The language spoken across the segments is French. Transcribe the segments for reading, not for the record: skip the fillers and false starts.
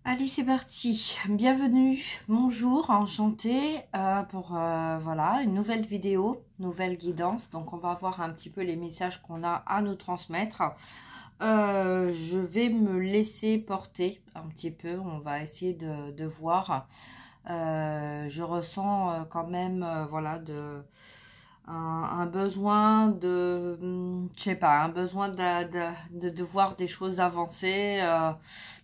Allez, c'est parti. Bienvenue, bonjour, enchantée pour voilà une nouvelle vidéo, nouvelle guidance. Donc, on va voir un petit peu les messages qu'on a à nous transmettre. Je vais me laisser porter un petit peu. On va essayer de voir. Je ressens quand même, voilà, un besoin de, je sais pas, un besoin de voir des choses avancer.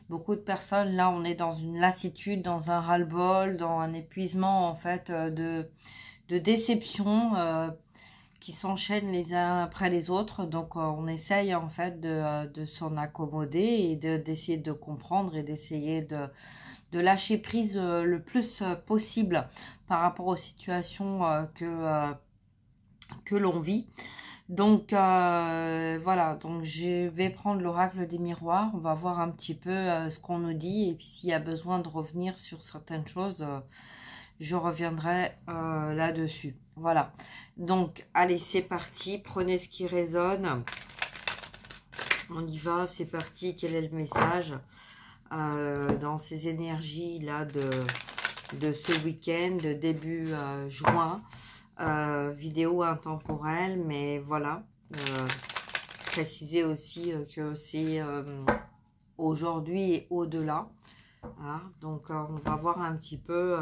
Beaucoup de personnes, là, on est dans une lassitude, dans un ras-le-bol, dans un épuisement, en fait, de déception qui s'enchaînent les uns après les autres. Donc, on essaye, en fait, de s'en accommoder et d'essayer de comprendre et d'essayer de lâcher prise le plus possible par rapport aux situations que l'on vit. Donc voilà, donc je vais prendre l'oracle des miroirs, on va voir un petit peu ce qu'on nous dit, et puis s'il y a besoin de revenir sur certaines choses, je reviendrai là-dessus. Voilà, donc allez, c'est parti, prenez ce qui résonne, on y va, c'est parti. Quel est le message dans ces énergies là de ce week-end, de début juin? Vidéo intemporelle, mais voilà, préciser aussi que c'est aujourd'hui et au-delà, hein. Donc on va voir un petit peu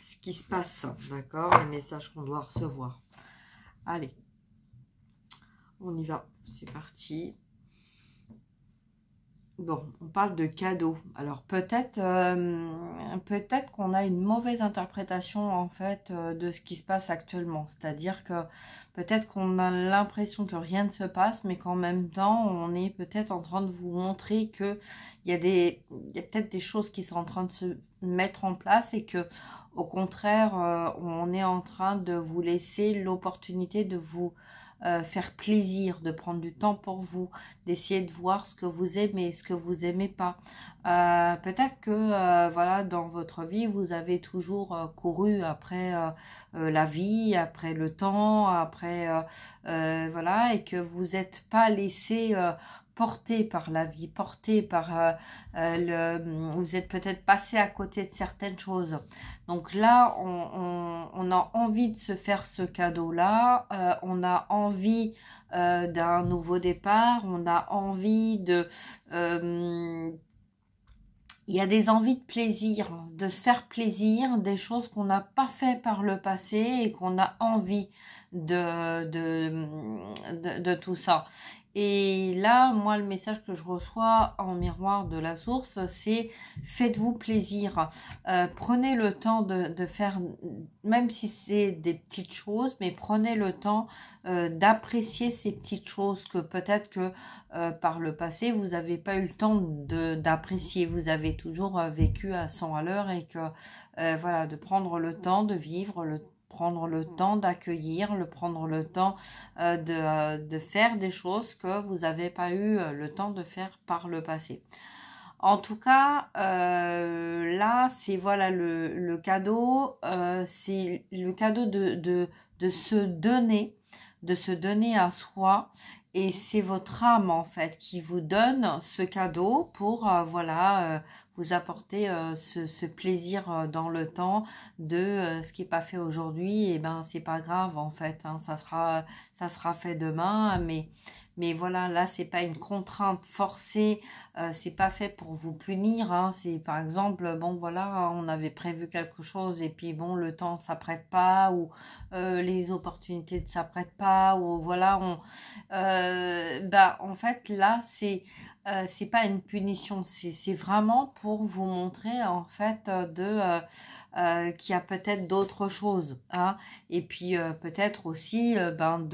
ce qui se passe, d'accord, les messages qu'on doit recevoir. Allez, on y va, c'est parti. Bon, on parle de cadeaux. Alors peut-être peut-être qu'on a une mauvaise interprétation en fait de ce qui se passe actuellement. C'est-à-dire que peut-être qu'on a l'impression que rien ne se passe, mais qu'en même temps, on est peut-être en train de vous montrer que il y a peut-être des choses qui sont en train de se mettre en place et que au contraire, on est en train de vous laisser l'opportunité de vous faire plaisir, de prendre du temps pour vous, d'essayer de voir ce que vous aimez, ce que vous aimez pas. Peut-être que voilà, dans votre vie, vous avez toujours couru après la vie, après le temps, après voilà, et que vous n'êtes pas laissé porté par la vie, porté par vous êtes peut-être passé à côté de certaines choses. Donc là, on a envie de se faire ce cadeau-là, on a envie d'un nouveau départ, on a envie de... il y a des envies de plaisir, de se faire plaisir, des choses qu'on n'a pas fait par le passé et qu'on a envie de tout ça. Et là, moi, le message que je reçois en miroir de la source, c'est faites-vous plaisir. Prenez le temps de faire, même si c'est des petites choses, mais prenez le temps d'apprécier ces petites choses que peut-être que par le passé, vous n'avez pas eu le temps d'apprécier. Vous avez toujours vécu à 100 à l'heure et que voilà, de prendre le temps de vivre, prendre le temps d'accueillir, prendre le temps de faire des choses que vous n'avez pas eu le temps de faire par le passé. En tout cas, là, c'est voilà le cadeau, c'est le cadeau de se donner à soi. Et c'est votre âme, en fait, qui vous donne ce cadeau pour, voilà, vous apporter ce plaisir dans le temps de ce qui n'est pas fait aujourd'hui. Et ben, c'est pas grave, en fait, hein, ça sera fait demain, mais voilà, là, c'est pas une contrainte forcée, c'est pas fait pour vous punir, hein. C'est par exemple, bon voilà, on avait prévu quelque chose et puis bon, le temps s'apprête pas ou les opportunités ne s'apprêtent pas ou voilà, bah en fait là, c'est pas une punition, c'est vraiment pour vous montrer en fait qu'il y a peut-être d'autres choses, hein. Et puis peut-être aussi ben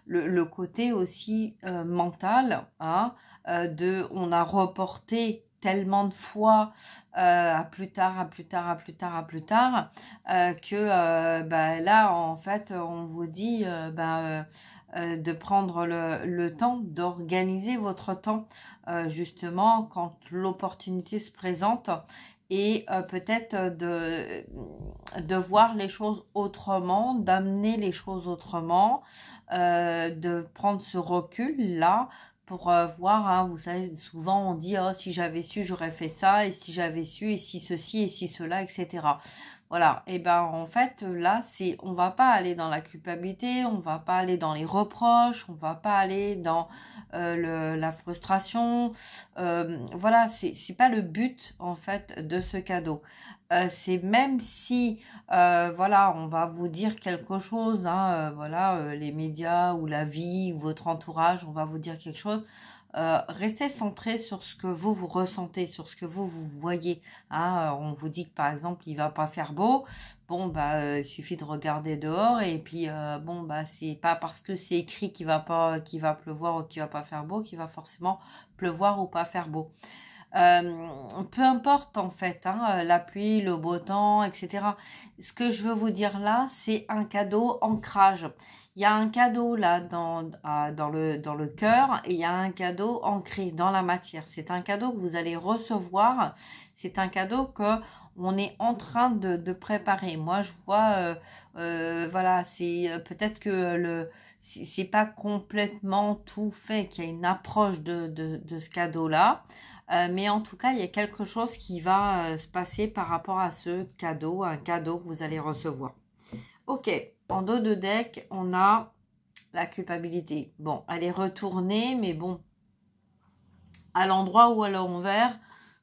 le côté aussi mental, hein, on a reporté tellement de fois à plus tard, à plus tard, à plus tard, à plus tard, que bah, là, en fait, on vous dit de prendre le temps, d'organiser votre temps, justement, quand l'opportunité se présente, et peut-être de voir les choses autrement, d'amener les choses autrement, de prendre ce recul-là pour voir, hein, vous savez, souvent on dit, oh, si j'avais su, j'aurais fait ça, et si j'avais su, et si ceci, et si cela, etc. Voilà, et ben en fait là on va pas aller dans la culpabilité, on va pas aller dans les reproches, on va pas aller dans la frustration, voilà, c'est pas le but en fait de ce cadeau. C'est même si voilà, on va vous dire quelque chose, hein, voilà, les médias ou la vie ou votre entourage, on va vous dire quelque chose. Restez centré sur ce que vous ressentez, sur ce que vous voyez. Hein. On vous dit que par exemple il va pas faire beau, bon bah il suffit de regarder dehors et puis bon bah c'est pas parce que c'est écrit qu'il va pleuvoir ou qu'il va pas faire beau qu'il va forcément pleuvoir ou pas faire beau. Peu importe en fait, hein, la pluie, le beau temps, etc. Ce que je veux vous dire là, c'est un cadeau ancrage. Il y a un cadeau là dans le cœur et il y a un cadeau ancré dans la matière. C'est un cadeau que vous allez recevoir. C'est un cadeau que on est en train de préparer. Moi, je vois, voilà, c'est peut-être que c'est pas complètement tout fait, qu'il y a une approche de ce cadeau-là. Mais en tout cas, il y a quelque chose qui va se passer par rapport à ce cadeau, un cadeau que vous allez recevoir. Ok, en dos de deck, on a la culpabilité. Bon, elle est retournée, mais bon, à l'endroit ou à l'envers,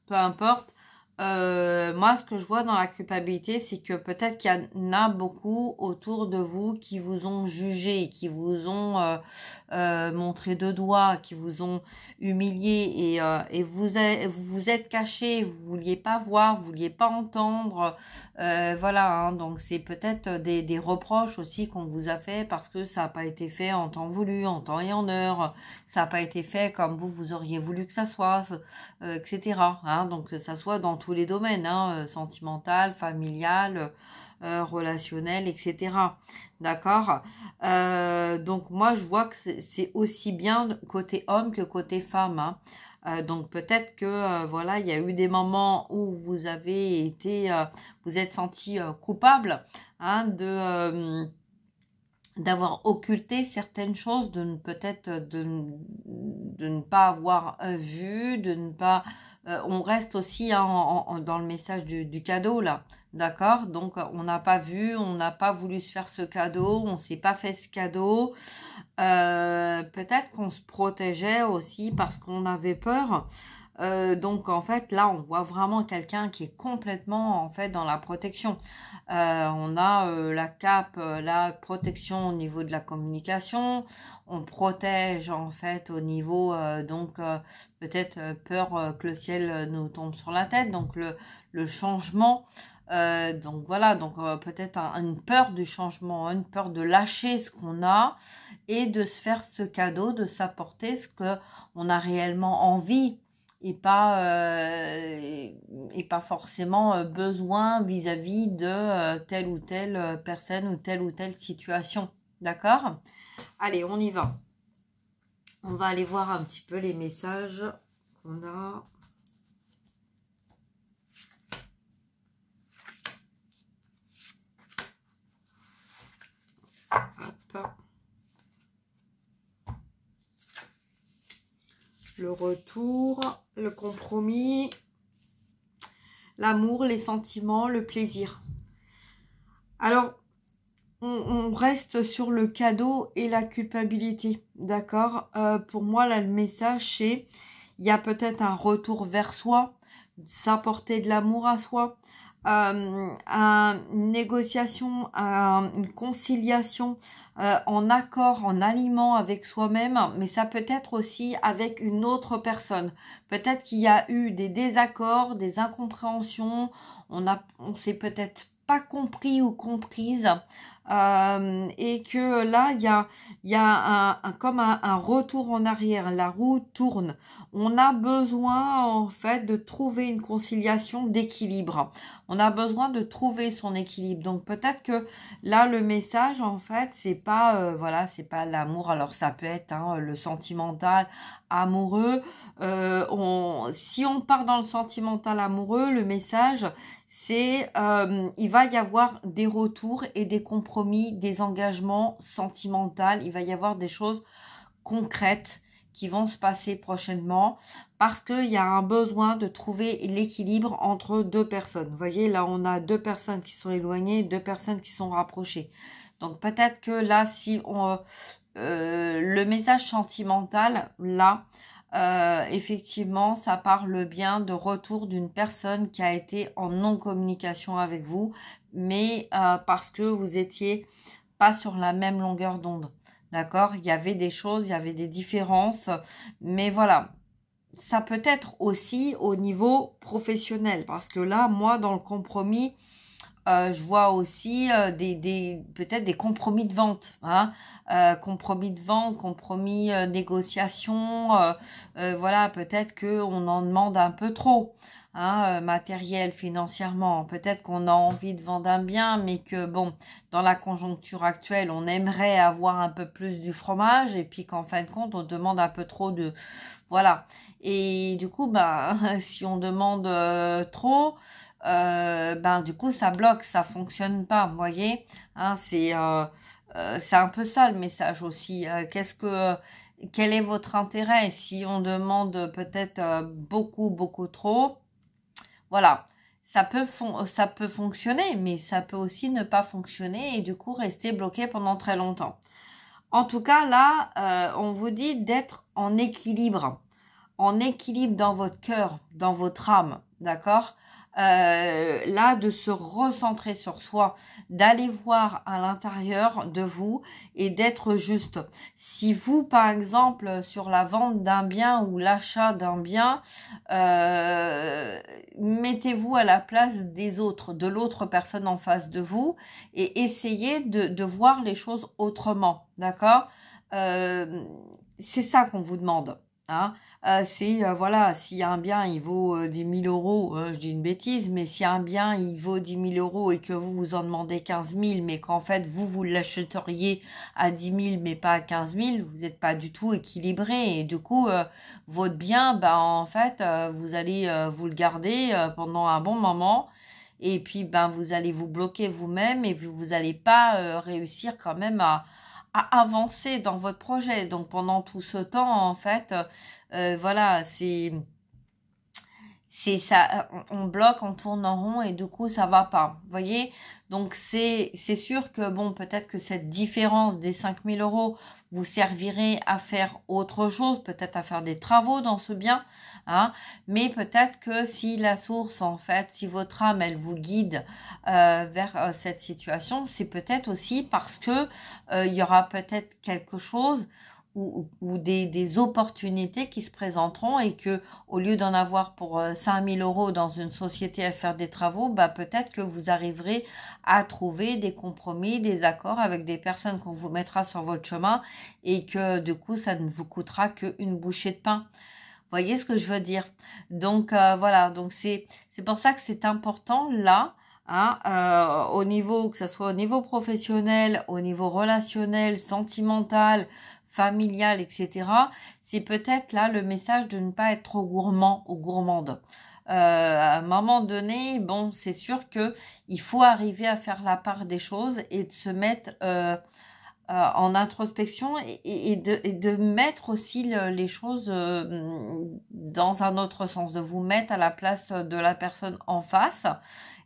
peu importe. Moi, ce que je vois dans la culpabilité, c'est que peut-être qu'il y en a beaucoup autour de vous qui vous ont jugé, qui vous ont montré deux doigts, qui vous ont humilié et vous êtes caché, vous vouliez pas voir, vous vouliez pas entendre. Voilà, hein, donc c'est peut-être des reproches aussi qu'on vous a fait parce que ça n'a pas été fait en temps voulu, en temps et en heure. Ça n'a pas été fait comme vous auriez voulu que ça soit, etc. Hein, donc ça soit dans tous les domaines, hein, sentimental, familial, relationnel, etc. D'accord. Donc moi je vois que c'est aussi bien côté homme que côté femme. Hein. Donc peut-être que voilà, il y a eu des moments où vous avez été, vous êtes senti coupable, hein, d'avoir occulté certaines choses, peut-être de ne pas avoir vu, de ne pas... on reste aussi hein, dans le message du cadeau là, d'accord? Donc on n'a pas vu, on n'a pas voulu se faire ce cadeau, on s'est pas fait ce cadeau. Peut-être qu'on se protégeait aussi parce qu'on avait peur. Donc en fait là on voit vraiment quelqu'un qui est complètement en fait dans la protection. On a la cape, la protection au niveau de la communication, on protège en fait au niveau donc peut-être peur que le ciel nous tombe sur la tête, donc le changement. Donc voilà, donc peut-être une peur du changement, une peur de lâcher ce qu'on a et de se faire ce cadeau, de s'apporter ce que on a réellement envie et pas forcément besoin vis-à-vis de telle ou telle personne ou telle situation. D'accord? Allez, on y va. On va aller voir un petit peu les messages qu'on a. Hop. Le retour, le compromis, l'amour, les sentiments, le plaisir. Alors, on reste sur le cadeau et la culpabilité, d'accord? Pour moi, là, le message, c'est il y a peut-être un retour vers soi, s'apporter de l'amour à soi, une négociation, une conciliation en accord, en aliment avec soi-même, mais ça peut être aussi avec une autre personne. Peut-être qu'il y a eu des désaccords, des incompréhensions, on s'est peut-être pas compris ou comprise, et que là il y a comme un retour en arrière, la roue tourne. On a besoin en fait de trouver une conciliation d'équilibre, on a besoin de trouver son équilibre. Donc peut-être que là le message en fait c'est pas voilà, c'est pas l'amour, alors ça peut être hein, le sentimental amoureux, si on part dans le sentimental amoureux, le message c'est il va y avoir des retours et des compromis, des engagements sentimentaux, il va y avoir des choses concrètes qui vont se passer prochainement parce qu'il y a un besoin de trouver l'équilibre entre deux personnes. Vous voyez, là, on a deux personnes qui sont éloignées, deux personnes qui sont rapprochées. Donc, peut-être que là, si on... le message sentimental, là, effectivement, ça parle bien de retour d'une personne qui a été en non-communication avec vous, mais parce que vous étiez pas sur la même longueur d'onde. D'accord? Il y avait des choses, il y avait des différences, mais voilà. Ça peut être aussi au niveau professionnel, parce que là, moi, dans le compromis, je vois aussi peut-être des compromis de vente, hein, compromis de vente, compromis négociation, voilà, peut-être qu'on en demande un peu trop, hein, matériel, financièrement, peut-être qu'on a envie de vendre un bien, mais que bon, dans la conjoncture actuelle, on aimerait avoir un peu plus du fromage, et puis qu'en fin de compte, on demande un peu trop de, voilà, et du coup, bah, si on demande trop, ben du coup ça bloque, ça fonctionne pas, vous voyez, hein, c'est un peu ça le message aussi. Quel est votre intérêt si on demande peut-être beaucoup trop, voilà, ça peut fonctionner, mais ça peut aussi ne pas fonctionner et du coup rester bloqué pendant très longtemps. En tout cas là, on vous dit d'être en équilibre dans votre cœur, dans votre âme, d'accord? Là, de se recentrer sur soi, d'aller voir à l'intérieur de vous et d'être juste. Si vous, par exemple, sur la vente d'un bien ou l'achat d'un bien, mettez-vous à la place des autres, de l'autre personne en face de vous et essayez de voir les choses autrement, d'accord? C'est ça qu'on vous demande. Hein, voilà, s'il y a un bien, il vaut 10 000 euros, je dis une bêtise, mais s'il y a un bien, il vaut 10 000 euros et que vous vous en demandez 15 000, mais qu'en fait, vous l'achèteriez à 10 000, mais pas à 15 000, vous n'êtes pas du tout équilibré. Et du coup, votre bien, ben, en fait, vous allez vous le garder pendant un bon moment. Et puis, ben, vous allez vous bloquer vous-même et vous n'allez pas réussir quand même à avancer dans votre projet. Donc pendant tout ce temps, en fait, voilà, c'est ça, on bloque, on tourne en rond et du coup ça va pas. Vous voyez? Donc c'est sûr que bon, peut-être que cette différence des 5 000 euros vous servirait à faire autre chose, peut-être à faire des travaux dans ce bien, hein, mais peut-être que si la source, en fait, si votre âme, elle vous guide vers cette situation, c'est peut-être aussi parce que il y aura peut-être quelque chose ou des opportunités qui se présenteront et que au lieu d'en avoir pour 5 000 euros dans une société à faire des travaux, bah peut-être que vous arriverez à trouver des compromis, des accords avec des personnes qu'on vous mettra sur votre chemin et que du coup ça ne vous coûtera qu'une bouchée de pain. Vous voyez ce que je veux dire? Donc voilà, donc c'est pour ça que c'est important là. Hein, au niveau, que ce soit au niveau professionnel, au niveau relationnel, sentimental, familial, etc. C'est peut-être là le message de ne pas être trop gourmand ou gourmande. À un moment donné, bon, c'est sûr que il faut arriver à faire la part des choses et de se mettre en introspection et de mettre aussi les choses dans un autre sens, de vous mettre à la place de la personne en face.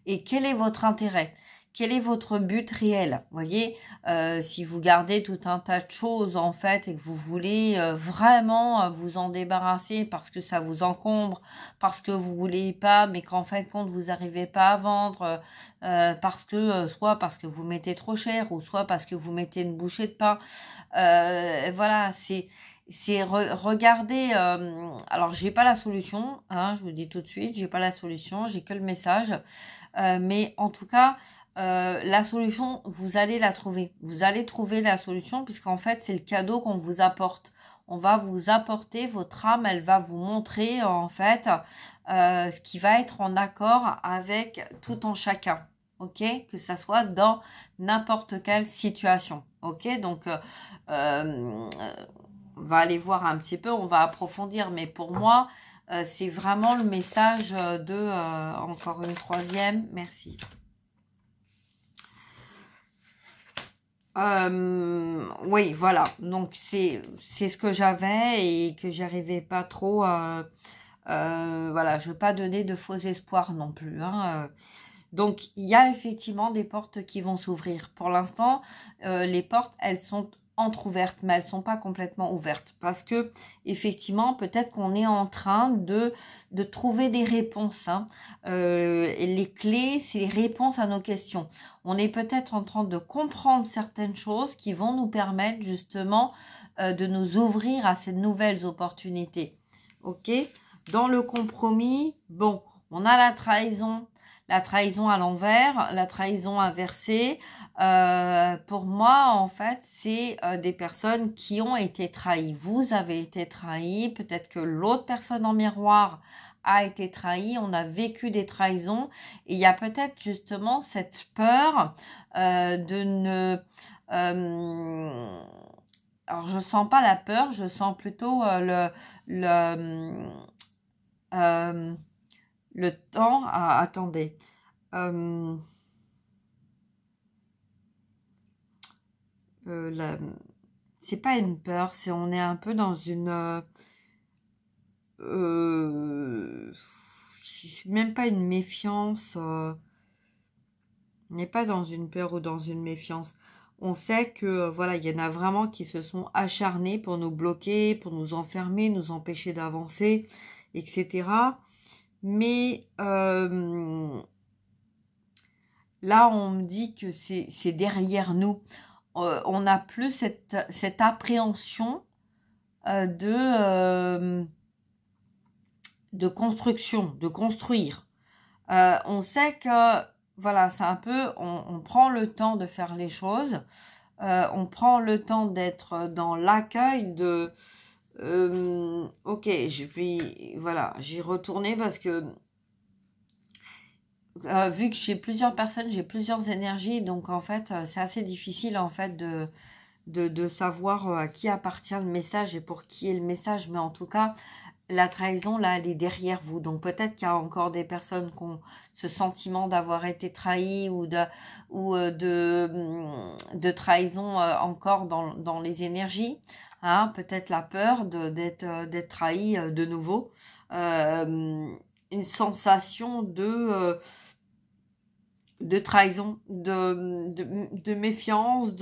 Et quel est votre intérêt? Quel est votre but réel? Vous voyez, si vous gardez tout un tas de choses en fait et que vous voulez vraiment vous en débarrasser parce que ça vous encombre, parce que vous voulez pas, mais qu'en fin de compte vous n'arrivez pas à vendre, parce que soit parce que vous mettez trop cher ou soit parce que vous mettez une bouchée de pain, voilà, regarder. Alors j'ai pas la solution, hein, je vous dis tout de suite, j'ai pas la solution, j'ai que le message, mais en tout cas. La solution, vous allez la trouver. Vous allez trouver la solution puisqu'en fait, c'est le cadeau qu'on vous apporte. On va vous apporter, votre âme, elle va vous montrer en fait ce qui va être en accord avec tout en chacun. Ok? Que ça soit dans n'importe quelle situation. Ok? Donc, on va aller voir un petit peu, on va approfondir. Mais pour moi, c'est vraiment le message de... encore une troisième. Merci. Oui, voilà. Donc, c'est ce que j'avais et que j'arrivais pas trop. Voilà, je veux pas donner de faux espoirs non plus. Hein. Donc, il y a effectivement des portes qui vont s'ouvrir. Pour l'instant, les portes, elles sont entrouvertes, mais elles sont pas complètement ouvertes. Parce que, effectivement, peut-être qu'on est en train de trouver des réponses. Hein. Et les clés, c'est les réponses à nos questions. On est peut-être en train de comprendre certaines choses qui vont nous permettre justement de nous ouvrir à ces nouvelles opportunités. Ok? Dans le compromis, bon, on a la trahison à l'envers, la trahison inversée. Pour moi, en fait, c'est des personnes qui ont été trahies. Vous avez été trahi, peut-être que l'autre personne en miroir a été trahie, on a vécu des trahisons, et il y a peut-être justement cette peur de ne... alors, je sens pas la peur, je sens plutôt le temps. Ah, attendez. C'est pas une peur, c'est on est un peu dans une... c'est même pas une méfiance. On n'est pas dans une peur ou dans une méfiance. On sait que voilà, il y en a vraiment qui se sont acharnés pour nous bloquer, pour nous enfermer, nous empêcher d'avancer, etc. Mais là, on me dit que c'est derrière nous. On n'a plus cette appréhension de construction, de construire. On sait que, voilà, c'est un peu, on prend le temps de faire les choses, on prend le temps d'être dans l'accueil de... ok, je vais, voilà, j'y retourner parce que vu que j'ai plusieurs personnes, j'ai plusieurs énergies, donc en fait, c'est assez difficile en fait de savoir à qui appartient le message et pour qui est le message, mais en tout cas, la trahison, là, elle est derrière vous. Donc peut-être qu'il y a encore des personnes qui ont ce sentiment d'avoir été trahies ou de trahison encore dans les énergies. Hein, peut-être la peur d'être trahi de nouveau. Une sensation de trahison, de méfiance,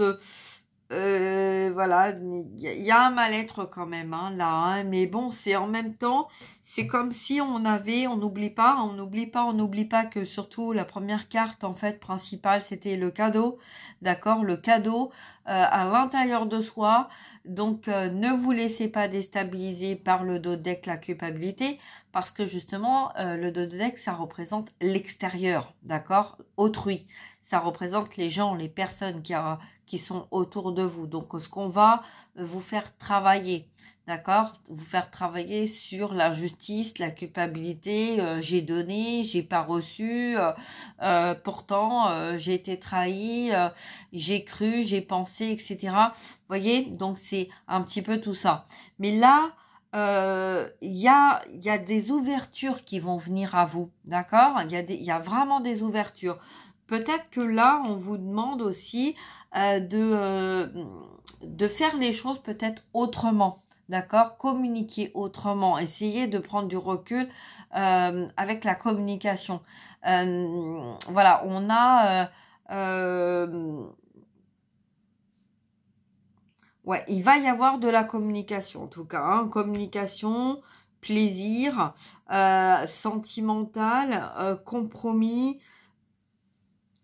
voilà, il y a un mal-être quand même hein, là, hein, mais bon, c'est en même temps, c'est comme si on n'oublie pas que surtout la première carte en fait principale, c'était le cadeau, d'accord, le cadeau à l'intérieur de soi, donc ne vous laissez pas déstabiliser par le dos de deck, la culpabilité, parce que justement, le dos de deck, ça représente l'extérieur, d'accord, autrui, ça représente les gens, les personnes qui sont autour de vous. Donc, ce qu'on va vous faire travailler, d'accord? Vous faire travailler sur la justice, la culpabilité. J'ai donné, j'ai pas reçu. Pourtant, j'ai été trahi, j'ai cru, j'ai pensé, etc. Vous voyez? Donc, c'est un petit peu tout ça. Mais là, il y a des ouvertures qui vont venir à vous, d'accord? Il y a vraiment des ouvertures. Peut-être que là, on vous demande aussi de faire les choses peut-être autrement, d'accord? Communiquer autrement, essayer de prendre du recul avec la communication. Voilà, on a... ouais, il va y avoir de la communication en tout cas, hein, communication, plaisir, sentimental, compromis,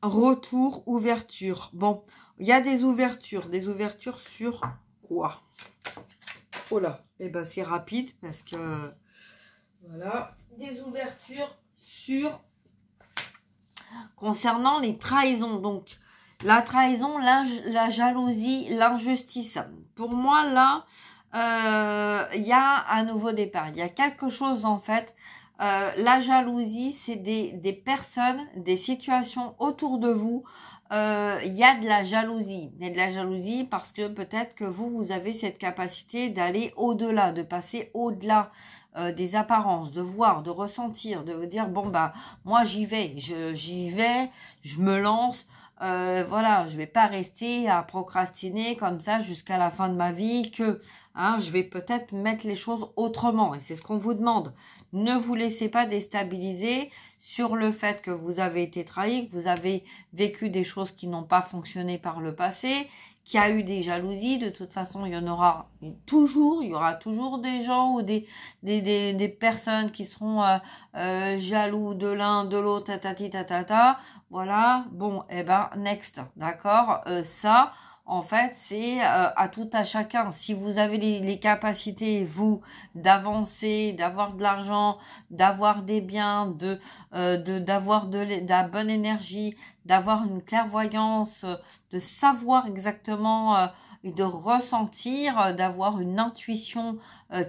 retour, ouverture. Bon, il y a des ouvertures sur quoi? Oh là, eh ben c'est rapide parce que voilà, des ouvertures sur concernant les trahisons. Donc la trahison, la jalousie, l'injustice. Pour moi là, il y a un nouveau départ. Il y a quelque chose en fait. La jalousie, c'est des personnes, des situations autour de vous il y a de la jalousie. Il y a de la jalousie parce que peut-être que vous avez cette capacité d'aller au-delà, de passer au-delà des apparences, de voir, de ressentir, de vous dire, bon, bah, moi, j'y vais, je me lance. Voilà, je vais pas rester à procrastiner comme ça jusqu'à la fin de ma vie je vais peut-être mettre les choses autrement et c'est ce qu'on vous demande. Ne vous laissez pas déstabiliser sur le fait que vous avez été trahi, que vous avez vécu des choses qui n'ont pas fonctionné par le passé, qu'il y a eu des jalousies. De toute façon, il y aura toujours des gens ou des personnes qui seront jaloux de l'un, de l'autre, tatati tatata. Voilà, bon, next, d'accord. Ça, en fait, c'est à tout à chacun. Si vous avez les capacités, vous, d'avancer, d'avoir de l'argent, d'avoir des biens, d'avoir de la bonne énergie, d'avoir une clairvoyance, de savoir exactement et de ressentir, d'avoir une intuition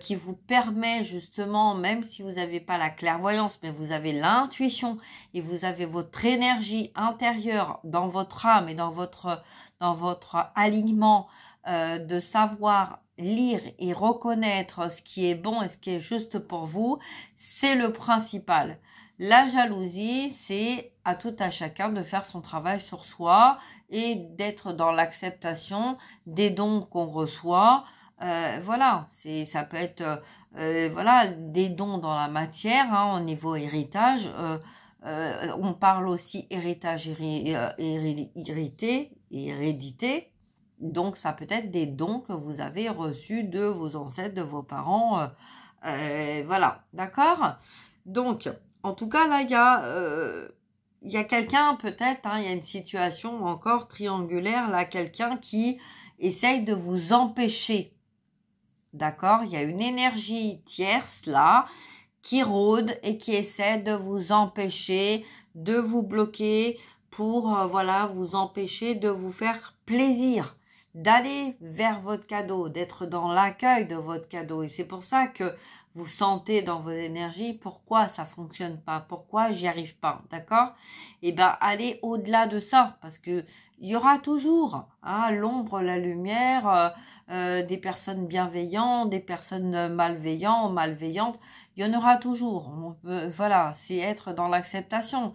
qui vous permet justement, même si vous n'avez pas la clairvoyance, mais vous avez l'intuition et vous avez votre énergie intérieure dans votre âme et dans votre alignement de savoir lire et reconnaître ce qui est bon et ce qui est juste pour vous, c'est le principal. La jalousie, c'est à tout à chacun de faire son travail sur soi et d'être dans l'acceptation des dons qu'on reçoit. Voilà, ça peut être des dons dans la matière, au niveau héritage. On parle aussi héritage hérédité. Donc, ça peut être des dons que vous avez reçus de vos ancêtres, de vos parents. Voilà, d'accord? Donc, en tout cas, là, il y a quelqu'un peut-être, il y a une situation encore triangulaire, là, quelqu'un qui essaye de vous empêcher. D'accord? Il y a une énergie tierce, là, qui rôde et qui essaie de vous empêcher, de vous bloquer pour, vous empêcher de vous faire plaisir, d'aller vers votre cadeau, d'être dans l'accueil de votre cadeau. Et c'est pour ça que vous sentez dans vos énergies pourquoi ça fonctionne pas, pourquoi j'y arrive pas, d'accord? Et allez au-delà de ça, parce que il y aura toujours l'ombre, la lumière, des personnes bienveillantes, des personnes malveillantes. Il y en aura toujours. C'est être dans l'acceptation.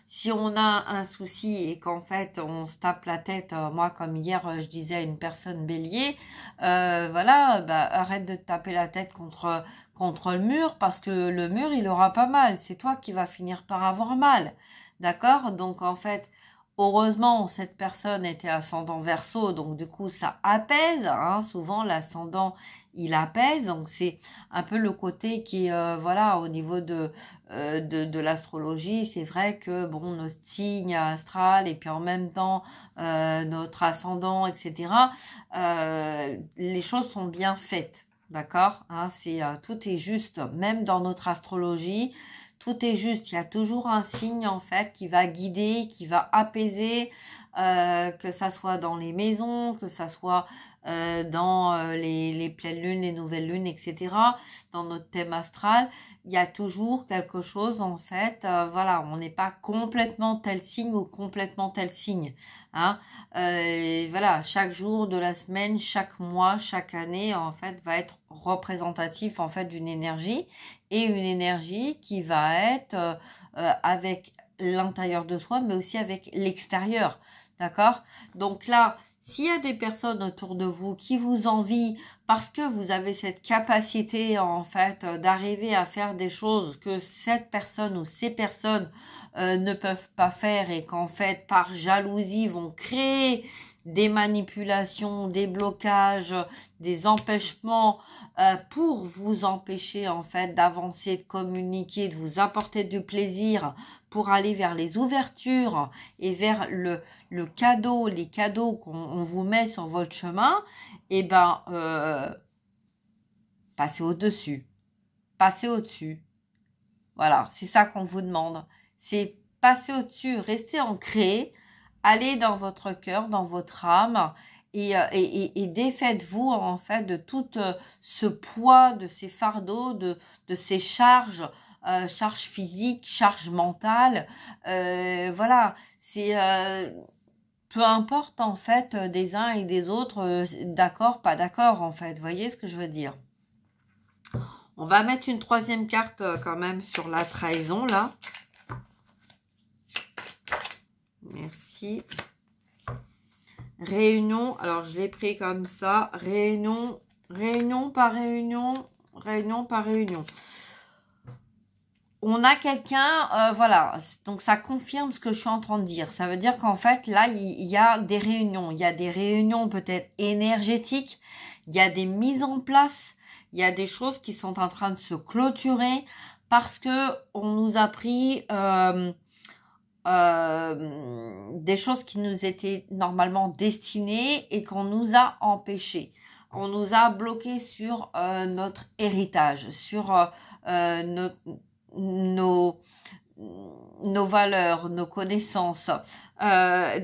Si on a un souci et qu'en fait on se tape la tête, moi comme hier je disais à une personne bélier, arrête de te taper la tête contre le mur parce que le mur il aura pas mal. C'est toi qui vas finir par avoir mal, d'accord? Donc en fait, heureusement, cette personne était ascendant Verseau, donc du coup ça apaise. Souvent l'ascendant il apaise, donc c'est un peu le côté qui est au niveau de l'astrologie. C'est vrai que nos signes astrales et puis en même temps notre ascendant, etc. Les choses sont bien faites, d'accord? Tout est juste, même dans notre astrologie. Tout est juste, il y a toujours un signe en fait qui va guider, qui va apaiser, que ça soit dans les maisons, que ça soit dans les pleines lunes, les nouvelles lunes, etc. Dans notre thème astral, il y a toujours quelque chose en fait, on n'est pas complètement tel signe ou complètement tel signe. Chaque jour de la semaine, chaque mois, chaque année en fait va être représentatif en fait d'une énergie. Et une énergie qui va être avec l'intérieur de soi, mais aussi avec l'extérieur, d'accord? Donc là, s'il y a des personnes autour de vous qui vous envient parce que vous avez cette capacité en fait d'arriver à faire des choses que cette personne ou ces personnes ne peuvent pas faire et qu'en fait par jalousie vont créer des manipulations, des blocages, des empêchements pour vous empêcher en fait d'avancer, de communiquer, de vous apporter du plaisir pour aller vers les ouvertures et vers le cadeau, les cadeaux qu'on vous met sur votre chemin, passez au-dessus, passez au-dessus. Voilà, c'est ça qu'on vous demande. C'est passer au-dessus, rester ancré, allez dans votre cœur, dans votre âme et défaites-vous en fait de tout ce poids, de ces fardeaux, de ces charges, charges physiques, charges mentales. C'est peu importe en fait des uns et des autres, d'accord, pas d'accord en fait, vous voyez ce que je veux dire. On va mettre une troisième carte quand même sur la trahison là. Merci. Réunion, alors je l'ai pris comme ça, réunion, réunion par réunion, réunion par réunion. On a quelqu'un, voilà, donc ça confirme ce que je suis en train de dire. Ça veut dire qu'en fait, là, il y a des réunions. Il y a des réunions peut-être énergétiques. Il y a des mises en place. Il y a des choses qui sont en train de se clôturer parce que on nous a pris des choses qui nous étaient normalement destinées et qu'on nous a empêchées. On nous a bloqués sur notre héritage, sur nos valeurs, nos connaissances.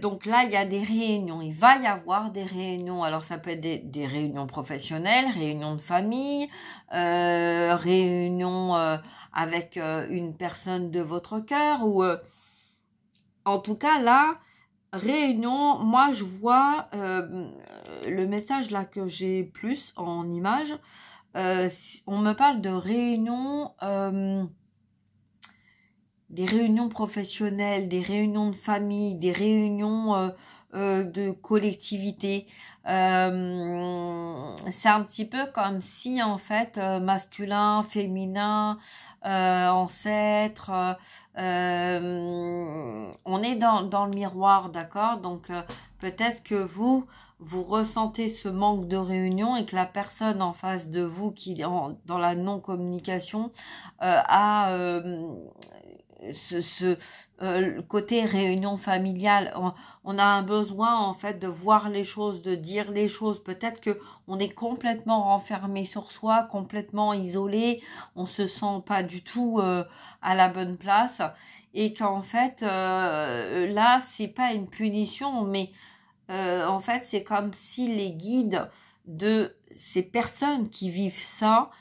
Donc là, il y a des réunions. Il va y avoir des réunions. Alors, ça peut être des réunions professionnelles, réunions de famille, réunions avec une personne de votre cœur ou... en tout cas, là, réunion, moi, je vois le message là que j'ai plus en image. On me parle de réunions... des réunions professionnelles, des réunions de famille, des réunions de collectivité. C'est un petit peu comme si en fait masculin, féminin, ancêtre, on est dans le miroir, d'accord? Donc peut-être que vous ressentez ce manque de réunion et que la personne en face de vous qui est dans la non-communication a côté réunion familiale. On a un besoin en fait de voir les choses, de dire les choses. Peut-être que on est complètement renfermé sur soi, complètement isolé, on se sent pas du tout à la bonne place et qu'en fait là c'est pas une punition, mais en fait c'est comme si les guides de ces personnes qui vivent ça,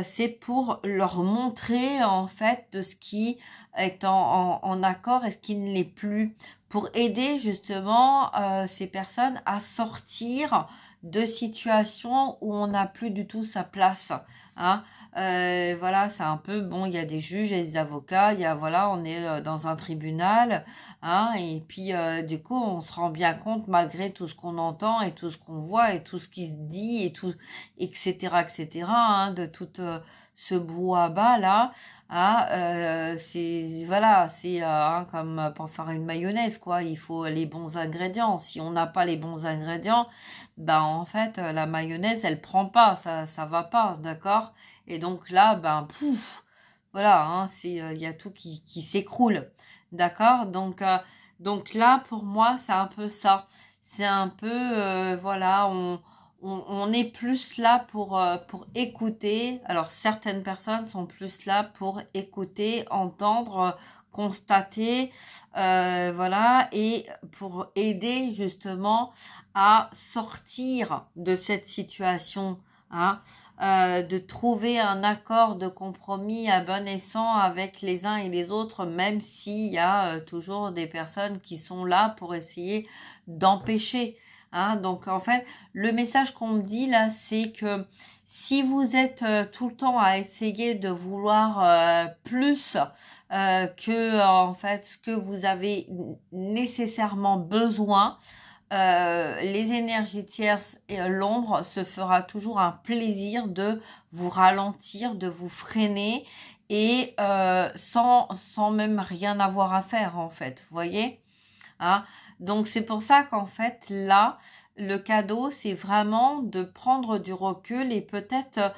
c'est pour leur montrer en fait de ce qui est en accord et ce qui ne l'est plus, pour aider justement ces personnes à sortir de situations où on n'a plus du tout sa place, hein. Voilà, c'est un peu bon, il y a des juges et des avocats, il y a voilà, on est dans un tribunal, hein, et puis du coup on se rend bien compte malgré tout ce qu'on entend et tout ce qu'on voit et tout ce qui se dit et tout etc hein, de tout ce brouhaha là, hein, c'est voilà, c'est hein, comme pour faire une mayonnaise quoi, il faut les bons ingrédients. Si on n'a pas les bons ingrédients, ben en fait la mayonnaise elle prend pas, ça va pas, d'accord? Et donc là ben pouf, voilà, hein, c'est il y a tout qui s'écroule, d'accord? Donc là pour moi c'est un peu ça, c'est un peu voilà, on est plus là pour écouter. Alors, certaines personnes sont plus là pour écouter, entendre, constater, voilà, et pour aider justement à sortir de cette situation, hein, de trouver un accord de compromis à bon escient avec les uns et les autres, même s'il y a toujours des personnes qui sont là pour essayer d'empêcher. Hein, donc en fait, le message qu'on me dit là, c'est que si vous êtes tout le temps à essayer de vouloir plus que en fait ce que vous avez nécessairement besoin, les énergies tierces et l'ombre se fera toujours un plaisir de vous ralentir, de vous freiner et sans même rien avoir à faire en fait, vous voyez, hein? Donc c'est pour ça qu'en fait là le cadeau c'est vraiment de prendre du recul et peut-être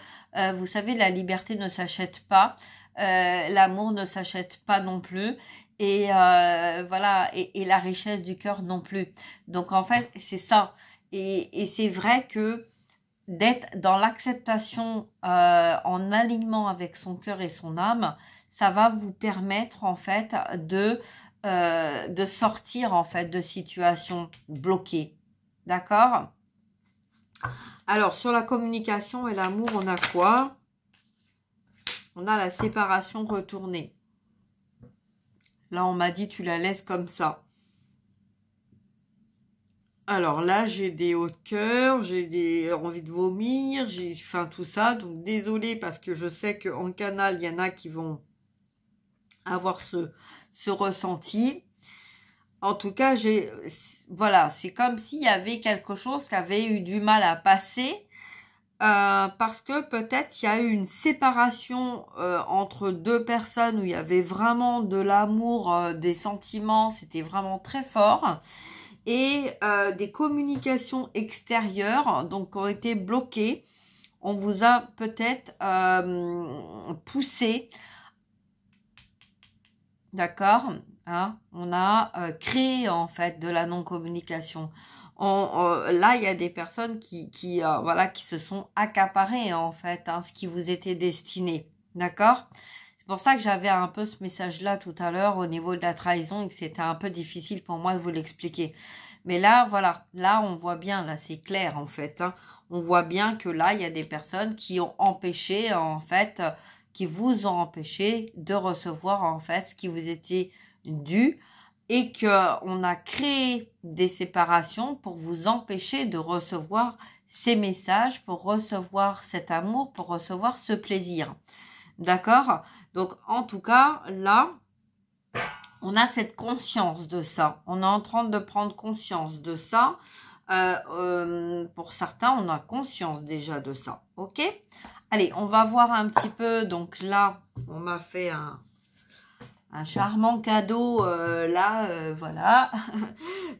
vous savez la liberté ne s'achète pas, l'amour ne s'achète pas non plus et voilà et la richesse du cœur non plus. Donc en fait c'est ça et c'est vrai que d'être dans l'acceptation en alignement avec son cœur et son âme, ça va vous permettre en fait de sortir en fait de situations bloquées, d'accord? Alors sur la communication et l'amour, on a quoi? On a la séparation retournée. Là on m'a dit tu la laisses comme ça. Alors là, j'ai des hauts de cœur, j'ai des envies de vomir, j'ai faim, tout ça. Donc désolée parce que je sais qu'en canal, il y en a qui vont avoir ce ressenti. En tout cas, voilà, c'est comme s'il y avait quelque chose qui avait eu du mal à passer. Parce que peut-être il y a eu une séparation entre deux personnes où il y avait vraiment de l'amour, des sentiments, c'était vraiment très fort. Et des communications extérieures donc ont été bloquées. On vous a peut-être poussé, d'accord, hein, on a créé en fait de la non-communication. Là, il y a des personnes voilà, qui se sont accaparées en fait, hein, ce qui vous était destiné, d'accord. C'est pour ça que j'avais un peu ce message-là tout à l'heure au niveau de la trahison et que c'était un peu difficile pour moi de vous l'expliquer. Mais là, voilà, là, on voit bien, là, c'est clair, en fait, hein. On voit bien que là, il y a des personnes qui ont empêché, en fait, qui vous ont empêché de recevoir, en fait, ce qui vous était dû et qu'on a créé des séparations pour vous empêcher de recevoir ces messages, pour recevoir cet amour, pour recevoir ce plaisir. D'accord? Donc, en tout cas, là, on a cette conscience de ça. On est en train de prendre conscience de ça. Pour certains, on a conscience déjà de ça. Ok? Allez, on va voir un petit peu. Donc là, on m'a fait un charmant cadeau. Voilà.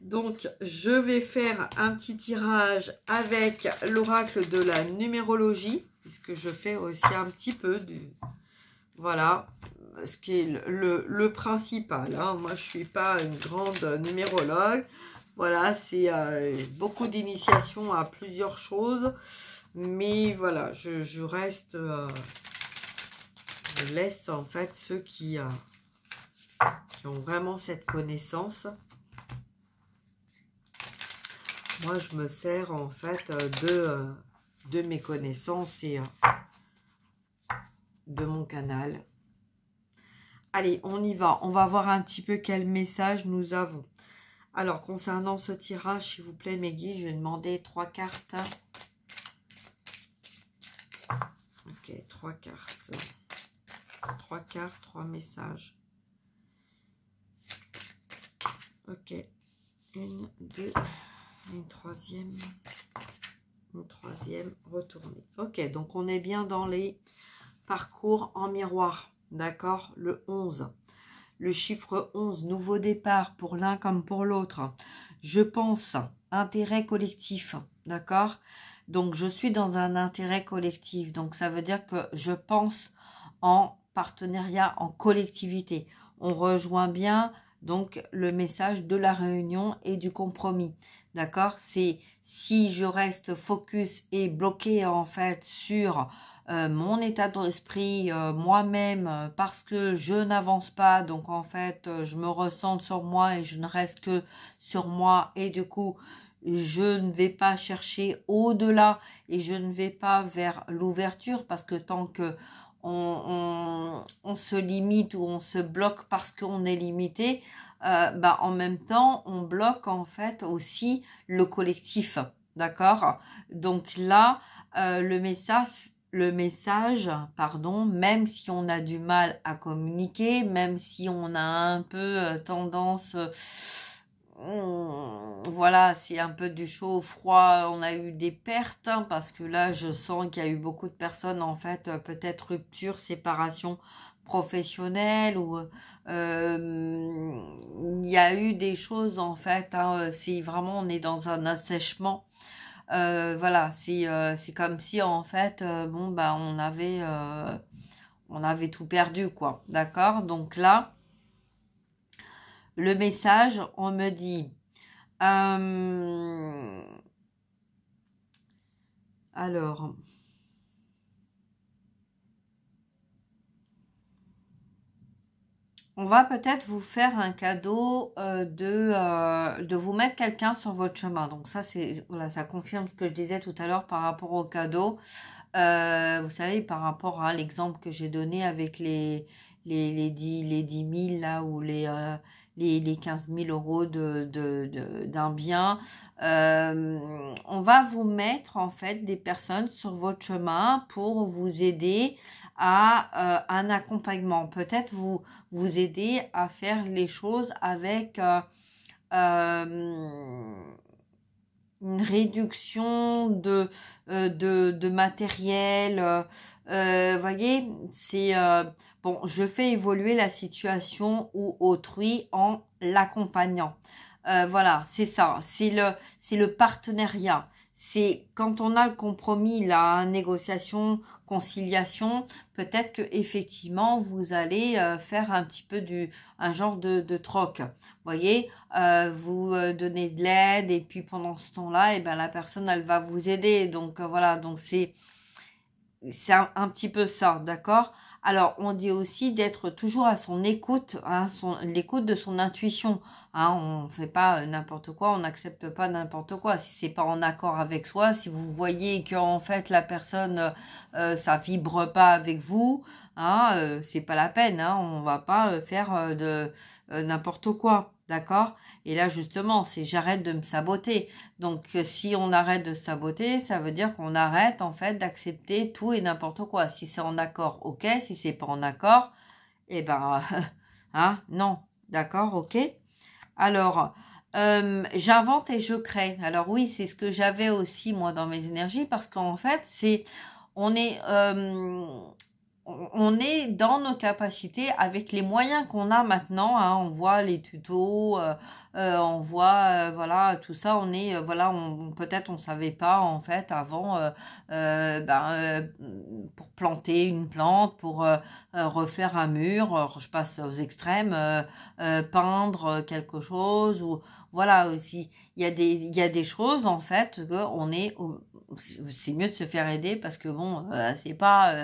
Donc, je vais faire un petit tirage avec l'oracle de la numérologie. Puisque je fais aussi un petit peu du... Voilà, ce qui est le principal. Hein. Moi, je suis pas une grande numérologue. Voilà, c'est beaucoup d'initiation à plusieurs choses. Mais voilà, je reste... je laisse en fait ceux qui ont vraiment cette connaissance. Moi, je me sers en fait de mes connaissances et de mon canal. Allez, on y va. On va voir un petit peu quel message nous avons. Alors, concernant ce tirage, s'il vous plaît, mes guides, je vais demander 3 cartes. Ok, 3 cartes. 3 cartes, 3 messages. Ok. Une, deux, une troisième. Une troisième retournée. Ok, donc on est bien dans les parcours en miroir. D'accord, le 11. Le chiffre 11, nouveau départ pour l'un comme pour l'autre. Je pense intérêt collectif, d'accord? Donc, je suis dans un intérêt collectif. Donc, ça veut dire que je pense en partenariat, en collectivité. On rejoint bien donc le message de la réunion et du compromis, d'accord? C'est si je reste focus et bloqué en fait sur mon état d'esprit, moi-même, parce que je n'avance pas, donc en fait, je me ressens sur moi et je ne reste que sur moi et du coup, je ne vais pas chercher au-delà et je ne vais pas vers l'ouverture parce que tant que on se limite ou on se bloque parce qu'on est limité, en même temps, on bloque en fait aussi le collectif, d'accord? Donc là, le message, pardon, même si on a du mal à communiquer, même si on a un peu tendance, voilà, c'est un peu du chaud au froid, on a eu des pertes, hein, parce que là, je sens qu'il y a eu beaucoup de personnes, en fait, peut-être rupture, séparation professionnelle, ou il y a eu des choses, en fait, hein, c'est vraiment, on est dans un assèchement. Voilà, c'est comme si en fait, on avait tout perdu, quoi. D'accord? Donc là, le message, on me dit, alors, on va peut-être vous faire un cadeau de vous mettre quelqu'un sur votre chemin. Donc ça, voilà, ça confirme ce que je disais tout à l'heure par rapport au cadeau. Vous savez, par rapport à l'exemple que j'ai donné avec les 10 000 là, ou les les 15 000 euros d'un bien. On va vous mettre en fait des personnes sur votre chemin pour vous aider à un accompagnement. Peut-être vous aider à faire les choses avec une réduction de matériel. Voyez, c'est bon, je fais évoluer la situation ou autrui en l'accompagnant. Voilà, c'est ça, c'est le partenariat. C'est quand on a le compromis, la négociation, conciliation, peut-être que effectivement vous allez faire un petit peu un genre de troc. Voyez, vous donnez de l'aide et puis pendant ce temps-là, et ben la personne elle va vous aider. Donc voilà, donc c'est un petit peu ça, d'accord? Alors, on dit aussi d'être toujours à son écoute, hein, l'écoute de son intuition. Hein, on ne fait pas n'importe quoi, on n'accepte pas n'importe quoi. Si c'est pas en accord avec soi, si vous voyez que en fait la personne, ça vibre pas avec vous, hein, c'est pas la peine. Hein, on va pas faire de n'importe quoi, d'accord? Et là justement, c'est j'arrête de me saboter. Donc, si on arrête de saboter, ça veut dire qu'on arrête en fait d'accepter tout et n'importe quoi. Si c'est en accord, ok. Si c'est pas en accord, eh ben, hein, non, d'accord, ok. Alors, j'invente et je crée. Alors oui, c'est ce que j'avais aussi moi dans mes énergies parce qu'en fait, on est on est dans nos capacités avec les moyens qu'on a maintenant. Hein, on voit les tutos, on voit voilà tout ça. On est voilà, peut-être on savait pas en fait avant pour planter une plante, pour refaire un mur. Je passe aux extrêmes, peindre quelque chose ou voilà aussi. Il y a des choses en fait que c'est mieux de se faire aider parce que bon, c'est pas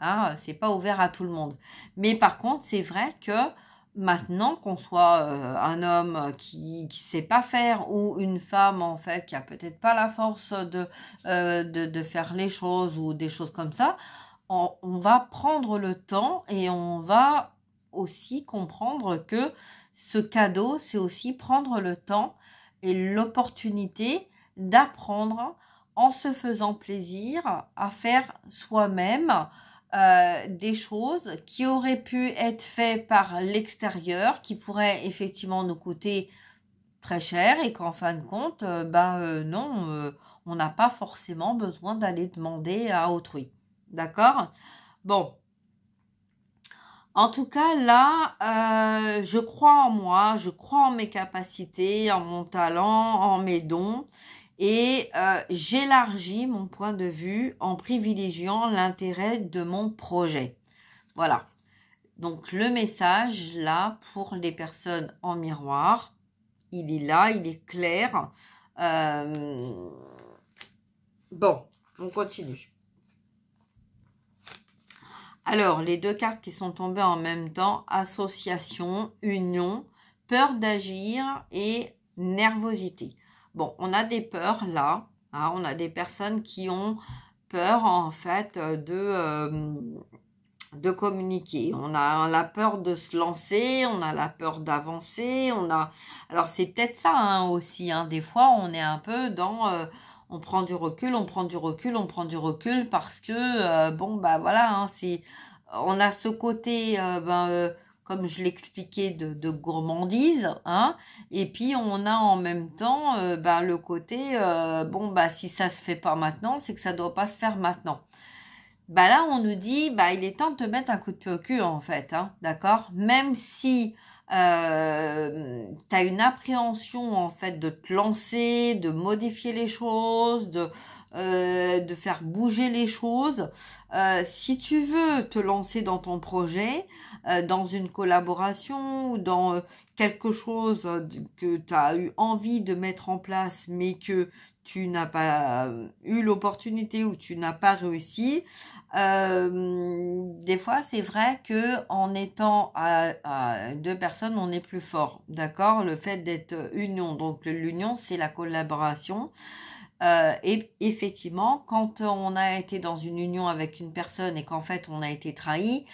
hein, c'est pas ouvert à tout le monde. Mais par contre, c'est vrai que maintenant qu'on soit un homme qui sait pas faire ou une femme en fait qui a peut-être pas la force de faire les choses ou des choses comme ça, on va prendre le temps et on va aussi comprendre que ce cadeau, c'est aussi prendre le temps et l'opportunité d'apprendre en se faisant plaisir à faire soi-même des choses qui auraient pu être faites par l'extérieur, qui pourraient effectivement nous coûter très cher et qu'en fin de compte, non, on n'a pas forcément besoin d'aller demander à autrui. D'accord? Bon. En tout cas, là, je crois en moi, je crois en mes capacités, en mon talent, en mes dons. Et j'élargis mon point de vue en privilégiant l'intérêt de mon projet. Voilà. Donc le message là pour les personnes en miroir, il est là, il est clair. Bon, on continue. Alors, les deux cartes qui sont tombées en même temps, association, union, peur d'agir et nervosité. Bon, on a des peurs là, hein, on a des personnes qui ont peur en fait de communiquer. On a la peur de se lancer, on a la peur d'avancer, alors c'est peut-être ça hein, aussi, hein, des fois on est un peu dans... on prend du recul, on prend du recul, on prend du recul parce que, bon, bah voilà, hein, on a ce côté... comme je l'expliquais, de gourmandise, hein, et puis on a en même temps le côté, bon, bah si ça se fait pas maintenant, c'est que ça doit pas se faire maintenant. Bah là, on nous dit, bah il est temps de te mettre un coup de pied au cul, en fait, hein, d'accord? Même si tu as une appréhension, en fait, de te lancer, de modifier les choses, de faire bouger les choses. Si tu veux te lancer dans ton projet, dans une collaboration ou dans quelque chose que tu as eu envie de mettre en place, mais que tu n'as pas eu l'opportunité ou tu n'as pas réussi, des fois c'est vrai que en étant à deux personnes, on est plus fort, d'accord? Le fait d'être union, donc l'union c'est la collaboration. Et effectivement, quand on a été dans une union avec une personne et qu'en fait on a été trahi,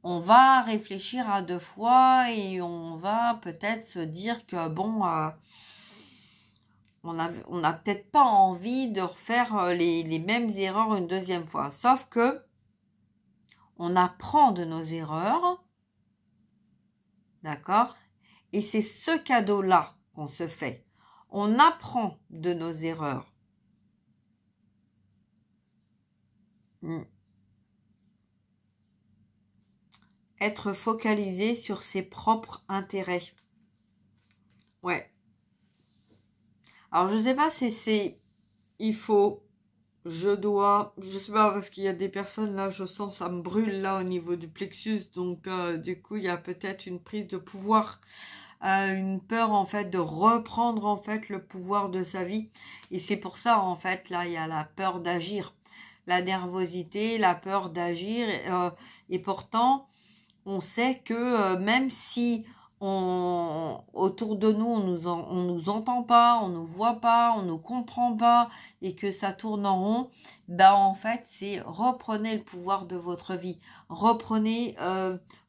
on va réfléchir à 2 fois et on va peut-être se dire que bon, on n'a peut-être pas envie de refaire les mêmes erreurs une 2e fois. Sauf que on apprend de nos erreurs, d'accord? Et c'est ce cadeau-là qu'on se fait. On apprend de nos erreurs. Être focalisé sur ses propres intérêts. Ouais. Alors, je sais pas si c'est il faut, je dois, je sais pas, parce qu'il y a des personnes là, je sens ça me brûle là au niveau du plexus, donc du coup, il y a peut-être une prise de pouvoir, une peur en fait de reprendre en fait le pouvoir de sa vie. Et c'est pour ça en fait, là, il y a la peur d'agir, la nervosité, la peur d'agir, et pourtant, on sait que même si autour de nous, on nous entend pas, on nous voit pas, on nous comprend pas et que ça tourne en rond, ben en fait, c'est reprenez le pouvoir de votre vie, reprenez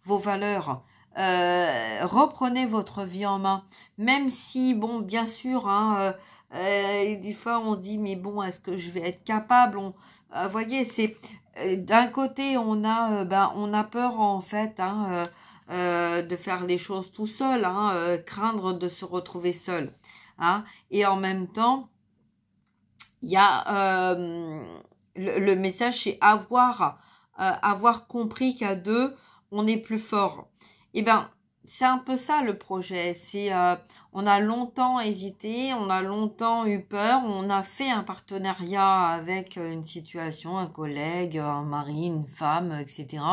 vos valeurs, reprenez votre vie en main. Même si, bon, bien sûr, hein, des fois on se dit, mais bon, est-ce que je vais être capable? Voyez, c'est d'un côté, on a peur en fait, hein, de faire les choses tout seul, hein, craindre de se retrouver seul, hein, et en même temps, il y a le message, c'est avoir compris qu'à 2, on est plus fort. Et ben, c'est un peu ça le projet. C'est on a longtemps hésité, on a longtemps eu peur, on a fait un partenariat avec une situation, un collègue, un mari, une femme, etc.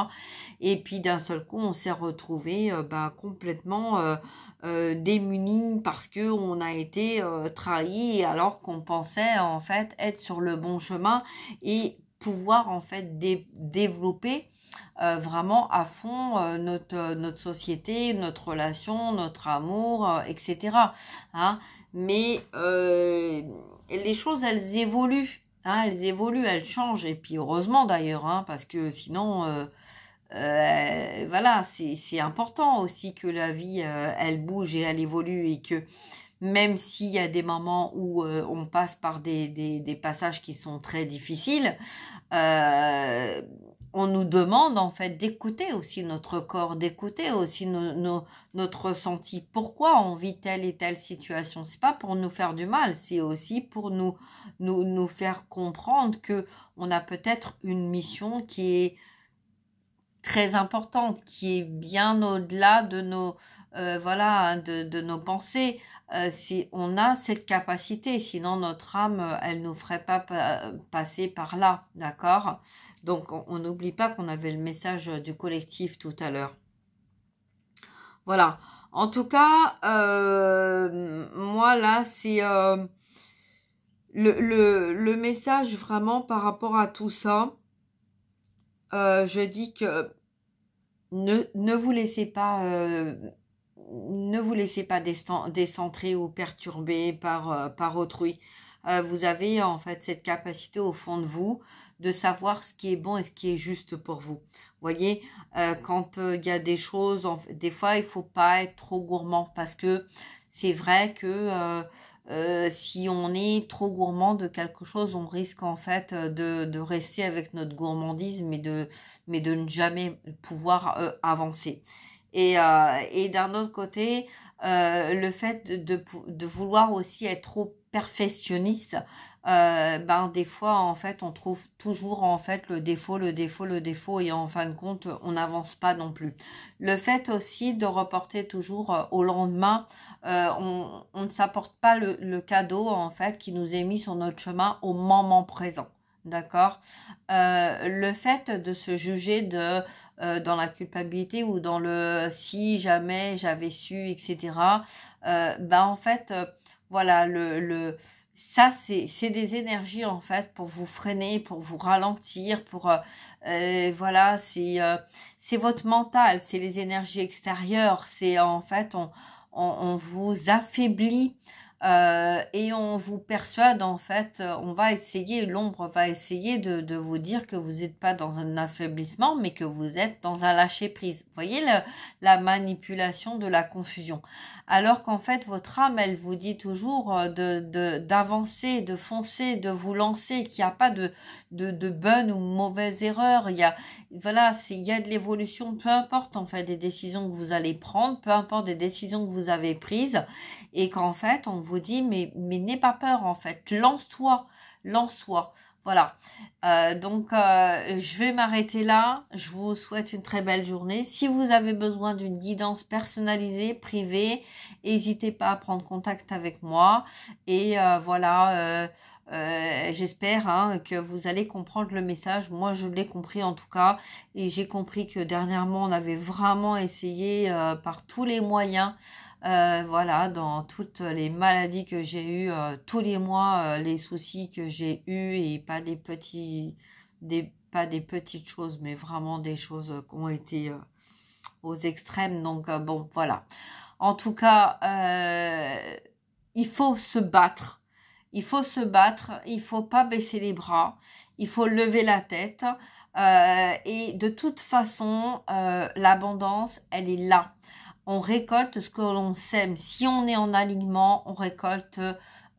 Et puis d'un seul coup, on s'est retrouvé complètement démunis parce que on a été trahi alors qu'on pensait en fait être sur le bon chemin et pouvoir en fait développer vraiment à fond notre société, notre relation, notre amour, etc. Hein. Mais les choses, elles évoluent. Hein, elles évoluent, elles changent. Et puis heureusement d'ailleurs, hein, parce que sinon, voilà, c'est important aussi que la vie, elle bouge et elle évolue et que même s'il y a des moments où on passe par des passages qui sont très difficiles, on nous demande en fait d'écouter aussi notre corps, d'écouter aussi notre ressenti. Pourquoi on vit telle et telle situation? C'est pas pour nous faire du mal, c'est aussi pour nous faire comprendre que on a peut-être une mission qui est très importante, qui est bien au-delà de nos voilà de nos pensées. Si on a cette capacité, sinon notre âme, elle nous ferait pas passer par là, d'accord? Donc on n'oublie pas qu'on avait le message du collectif tout à l'heure. Voilà. En tout cas, moi là, c'est le message vraiment par rapport à tout ça. Je dis que ne vous laissez pas décentrer ou perturber par autrui. Vous avez en fait cette capacité au fond de vous de savoir ce qui est bon et ce qui est juste pour vous. Voyez, quand il y a des choses, des fois il faut pas être trop gourmand parce que c'est vrai que si on est trop gourmand de quelque chose, on risque en fait de rester avec notre gourmandise, mais de ne jamais pouvoir avancer. Et d'un autre côté, le fait de vouloir aussi être trop perfectionniste, des fois en fait on trouve toujours en fait le défaut et en fin de compte on n'avance pas non plus. Le fait aussi de reporter toujours au lendemain, on ne s'apporte pas le cadeau en fait qui nous est mis sur notre chemin au moment présent. D'accord. Le fait de se juger dans la culpabilité ou dans le si jamais j'avais su, etc. En fait, voilà, ça c'est des énergies en fait pour vous freiner, pour vous ralentir, pour voilà, c'est votre mental, c'est les énergies extérieures, c'est en fait on vous affaiblit et on vous persuade, en fait, on va essayer, l'ombre va essayer de vous dire que vous n'êtes pas dans un affaiblissement, mais que vous êtes dans un lâcher-prise. Vous voyez la manipulation de la confusion. Alors qu'en fait, votre âme, elle vous dit toujours d'avancer, de foncer, de vous lancer, qu'il n'y a pas de bonne ou mauvaise erreur. Il y a, voilà, il y a de l'évolution, peu importe en fait des décisions que vous allez prendre, peu importe des décisions que vous avez prises, et qu'en fait, on vous dit, mais n'aie pas peur en fait, lance-toi, lance-toi. Voilà, donc je vais m'arrêter là. Je vous souhaite une très belle journée. Si vous avez besoin d'une guidance personnalisée, privée, n'hésitez pas à prendre contact avec moi. Et voilà, j'espère que vous allez comprendre le message. Moi, je l'ai compris en tout cas. Et j'ai compris que dernièrement, on avait vraiment essayé par tous les moyens. Voilà, dans toutes les maladies que j'ai eues, tous les mois, les soucis que j'ai eus, et pas des petites choses, mais vraiment des choses qui ont été aux extrêmes. Donc bon, voilà. En tout cas, il faut se battre. Il faut se battre. Il faut pas baisser les bras. Il faut lever la tête. Et de toute façon, l'abondance, elle est là. On récolte ce que l'on sème. Si on est en alignement, on récolte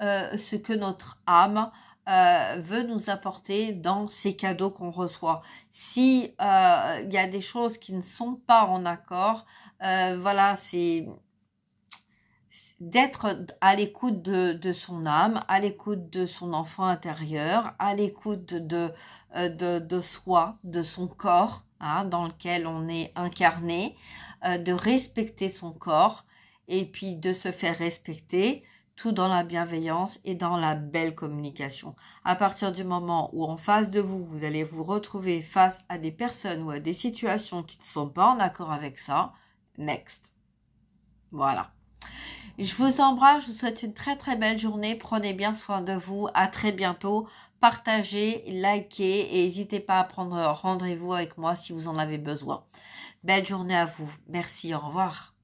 ce que notre âme veut nous apporter dans ces cadeaux qu'on reçoit. Si y a des choses qui ne sont pas en accord, voilà, c'est d'être à l'écoute de son âme, à l'écoute de son enfant intérieur, à l'écoute de soi, de son corps, dans lequel on est incarné, de respecter son corps et puis de se faire respecter, tout dans la bienveillance et dans la belle communication. À partir du moment où en face de vous, vous allez vous retrouver face à des personnes ou à des situations qui ne sont pas en accord avec ça, next. Voilà. Je vous embrasse, je vous souhaite une très très belle journée. Prenez bien soin de vous. À très bientôt. Partagez, likez et n'hésitez pas à prendre rendez-vous avec moi si vous en avez besoin. Belle journée à vous. Merci, au revoir.